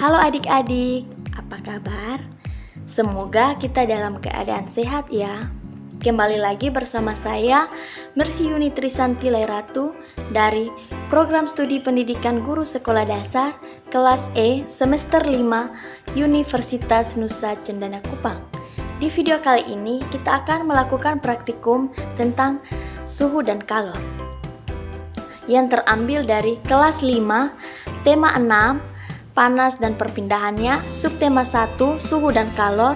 Halo adik-adik, apa kabar? Semoga kita dalam keadaan sehat ya. Kembali lagi bersama saya, Mercy Yuni Trisanti Lairatu dari Program Studi Pendidikan Guru Sekolah Dasar Kelas E Semester 5 Universitas Nusa Cendana Kupang. Di video kali ini kita akan melakukan praktikum tentang suhu dan kalor yang terambil dari kelas 5, tema 6, panas dan perpindahannya, subtema 1, suhu dan kalor,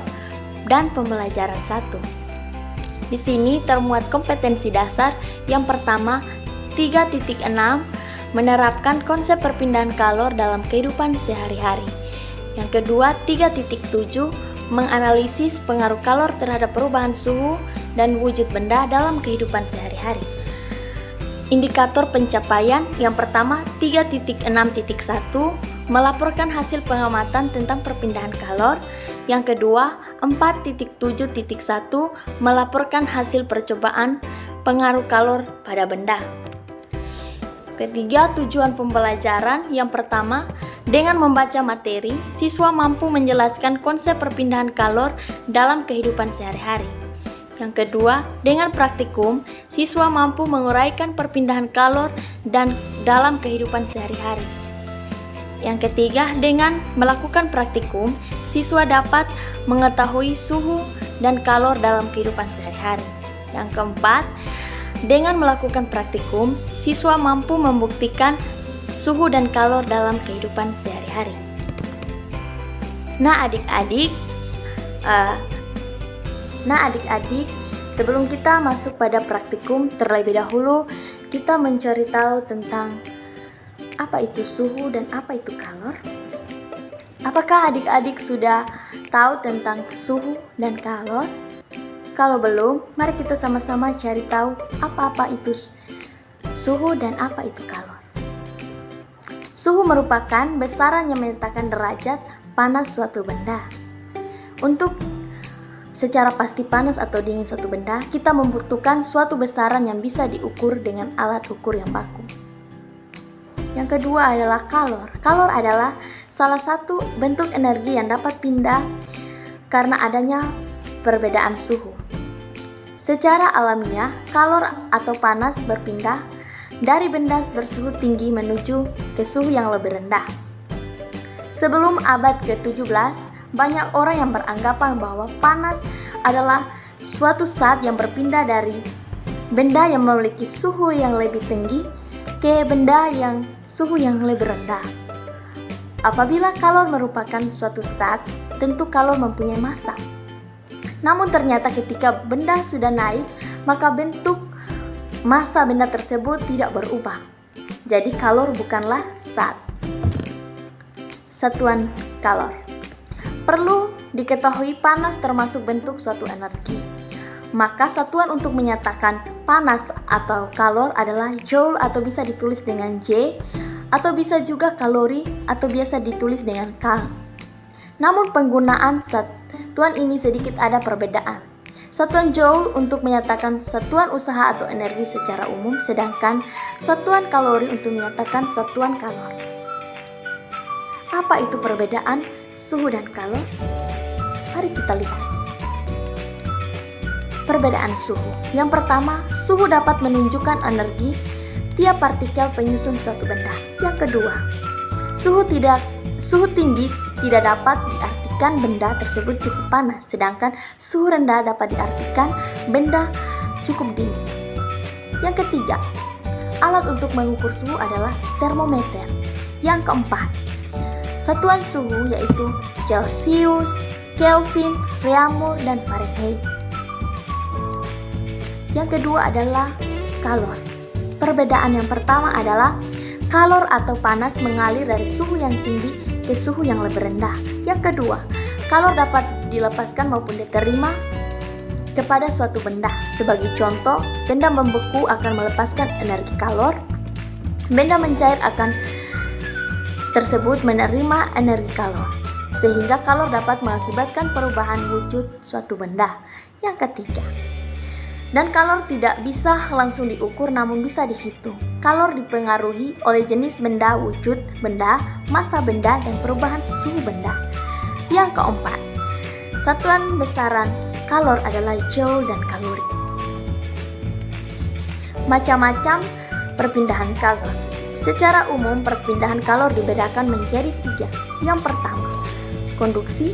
dan pembelajaran 1. Di sini termuat kompetensi dasar yang pertama 3.6, menerapkan konsep perpindahan kalor dalam kehidupan sehari-hari. Yang kedua 3.7, menganalisis pengaruh kalor terhadap perubahan suhu dan wujud benda dalam kehidupan sehari-hari. Indikator pencapaian yang pertama 3.6.1, melaporkan hasil pengamatan tentang perpindahan kalor. Yang kedua 4.7.1, melaporkan hasil percobaan pengaruh kalor pada benda. Ketiga, tujuan pembelajaran yang pertama, dengan membaca materi, siswa mampu menjelaskan konsep perpindahan kalor dalam kehidupan sehari-hari. Yang kedua, dengan praktikum, siswa mampu menguraikan perpindahan kalor dan dalam kehidupan sehari-hari. Yang ketiga, dengan melakukan praktikum, siswa dapat mengetahui suhu dan kalor dalam kehidupan sehari-hari. Yang keempat, dengan melakukan praktikum, siswa mampu membuktikan suhu dan kalor dalam kehidupan sehari-hari. Nah, adik-adik, sebelum kita masuk pada praktikum, terlebih dahulu kita mencari tahu tentang apa itu suhu dan apa itu kalor. Apakah adik-adik sudah tahu tentang suhu dan kalor? Kalau belum, mari kita sama-sama cari tahu apa itu suhu dan apa itu kalor. Suhu merupakan besaran yang menyatakan derajat panas suatu benda. Untuk secara pasti panas atau dingin suatu benda, kita membutuhkan suatu besaran yang bisa diukur dengan alat ukur yang baku. Yang kedua adalah kalor. Kalor adalah salah satu bentuk energi yang dapat pindah karena adanya perbedaan suhu. Secara alamiah, kalor atau panas berpindah dari benda bersuhu tinggi menuju ke suhu yang lebih rendah. Sebelum abad ke-17, banyak orang yang beranggapan bahwa panas adalah suatu zat yang berpindah dari benda yang memiliki suhu yang lebih tinggi ke benda yang suhu yang lebih rendah. Apabila kalor merupakan suatu zat, tentu kalor mempunyai massa. Namun ternyata ketika benda sudah naik, maka bentuk massa benda tersebut tidak berubah. Jadi kalor bukanlah zat. Satuan kalor. Perlu diketahui panas termasuk bentuk suatu energi. Maka satuan untuk menyatakan panas atau kalor adalah joule atau bisa ditulis dengan J, atau bisa juga kalori atau biasa ditulis dengan K. Namun penggunaan satuan ini sedikit ada perbedaan. Satuan joule untuk menyatakan satuan usaha atau energi secara umum, sedangkan satuan kalori untuk menyatakan satuan kalor. Apa itu perbedaan suhu dan kalor? Mari kita lihat. Perbedaan suhu. Yang pertama, suhu dapat menunjukkan energi tiap partikel penyusun suatu benda. Yang kedua, suhu tinggi tidak dapat diartikan benda tersebut cukup panas, sedangkan suhu rendah dapat diartikan benda cukup dingin. Yang ketiga, alat untuk mengukur suhu adalah termometer. Yang keempat, satuan suhu yaitu Celcius, Kelvin, Reaumur, dan Fahrenheit. Yang kedua adalah kalor. Perbedaan yang pertama adalah kalor atau panas mengalir dari suhu yang tinggi ke suhu yang lebih rendah. Yang kedua, kalor dapat dilepaskan maupun diterima kepada suatu benda. Sebagai contoh, benda membeku akan melepaskan energi kalor. Benda mencair akan tersebut menerima energi kalor, sehingga kalor dapat mengakibatkan perubahan wujud suatu benda. Yang ketiga, Dan kalor tidak bisa langsung diukur namun bisa dihitung. Kalor dipengaruhi oleh jenis benda, wujud benda, massa benda, dan perubahan suhu benda. Yang keempat, satuan besaran kalor adalah joule dan kalori. Macam-macam perpindahan kalor. Secara umum perpindahan kalor dibedakan menjadi 3. Yang pertama, konduksi.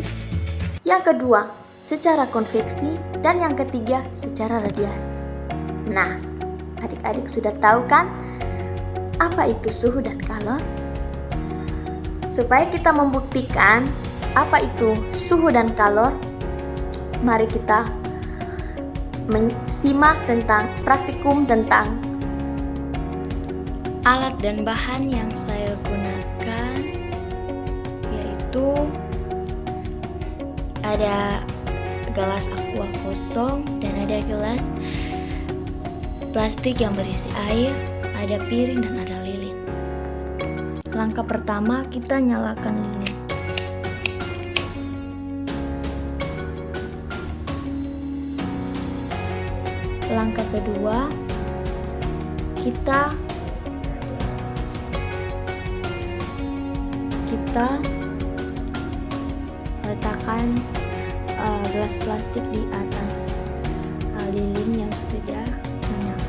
Yang kedua, secara konveksi, dan yang ketiga secara radiasi. Nah, adik-adik sudah tahu kan apa itu suhu dan kalor? Supaya kita membuktikan apa itu suhu dan kalor, mari kita simak tentang praktikum tentang alat dan bahan yang saya gunakan, yaitu ada gelas aqua kosong dan ada gelas plastik yang berisi air, ada piring dan ada lilin. Langkah pertama, kita nyalakan lilin. Langkah kedua, kita letakkan gelas plastik di atas lilin yang sudah menyala.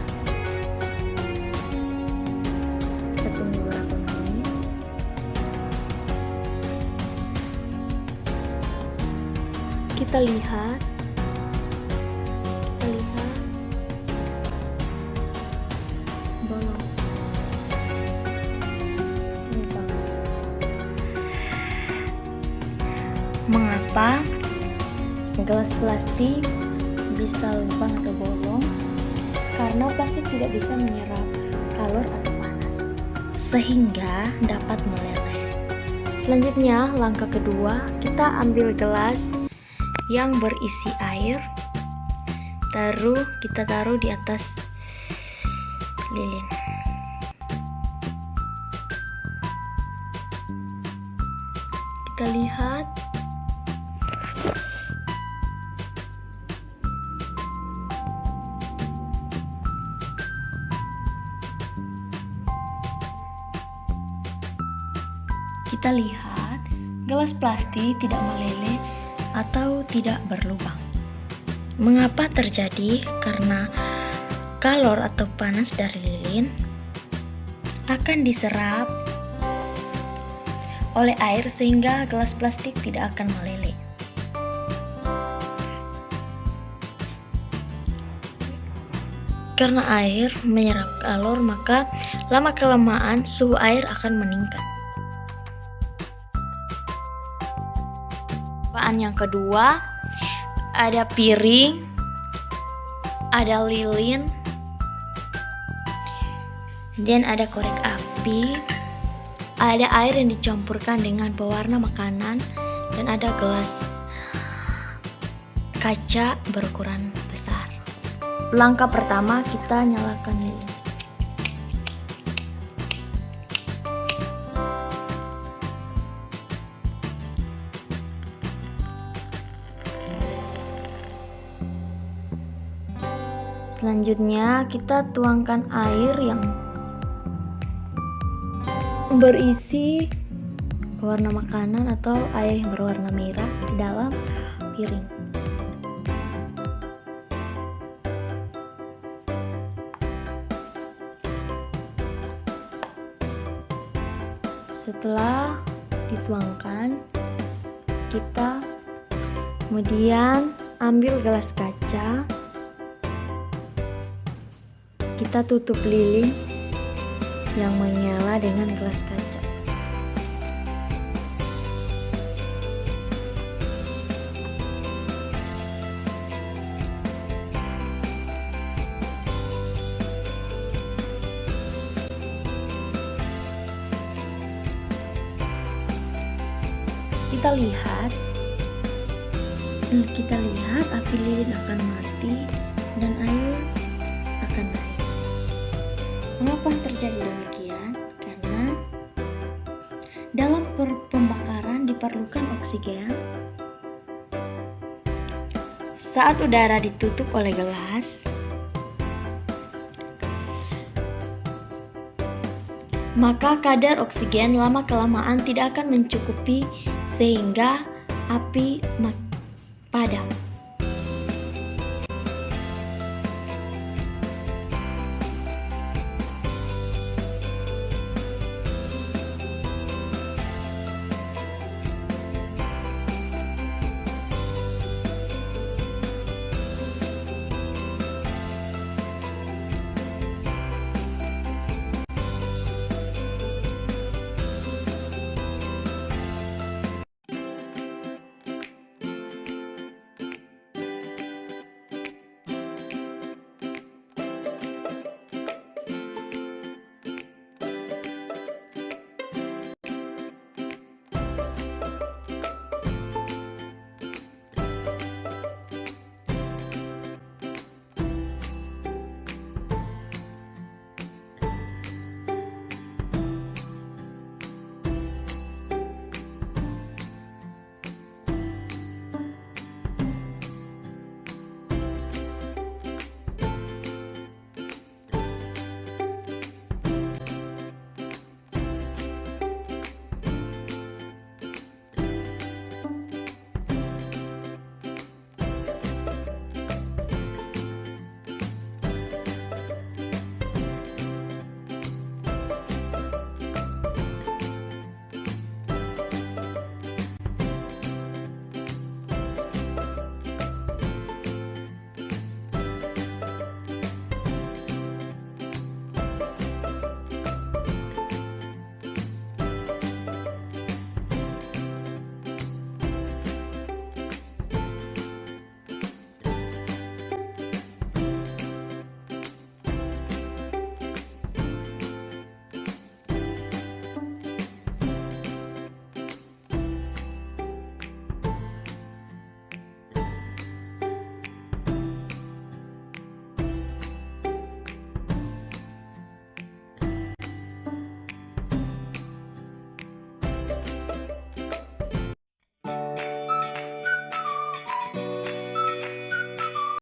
Kita tunggu beberapa menit. Kita lihat bolong. Mengapa gelas plastik bisa lubang atau bolong? Karena plastik tidak bisa menyerap kalor atau panas, sehingga dapat meleleh. Selanjutnya, langkah kedua, kita ambil gelas yang berisi air, kita taruh di atas lilin. Kita lihat gelas plastik tidak meleleh atau tidak berlubang. Mengapa terjadi? Karena kalor atau panas dari lilin akan diserap oleh air sehingga gelas plastik tidak akan meleleh. Karena air menyerap kalor, maka lama-kelamaan suhu air akan meningkat. Bahan yang kedua, ada piring, ada lilin, dan ada korek api, ada air yang dicampurkan dengan pewarna makanan, dan ada gelas kaca berukuran besar. Langkah pertama, kita nyalakan lilin. Selanjutnya, kita tuangkan air yang berisi warna makanan atau air yang berwarna merah di dalam piring. Setelah dituangkan, kita kemudian ambil gelas kaca. Kita tutup lilin yang menyala dengan gelas kaca. Kita lihat api lilin akan mati dan air akan naik. Mengapa terjadi demikian? Karena dalam pembakaran diperlukan oksigen. Saat udara ditutup oleh gelas, maka kadar oksigen lama-kelamaan tidak akan mencukupi sehingga api padam.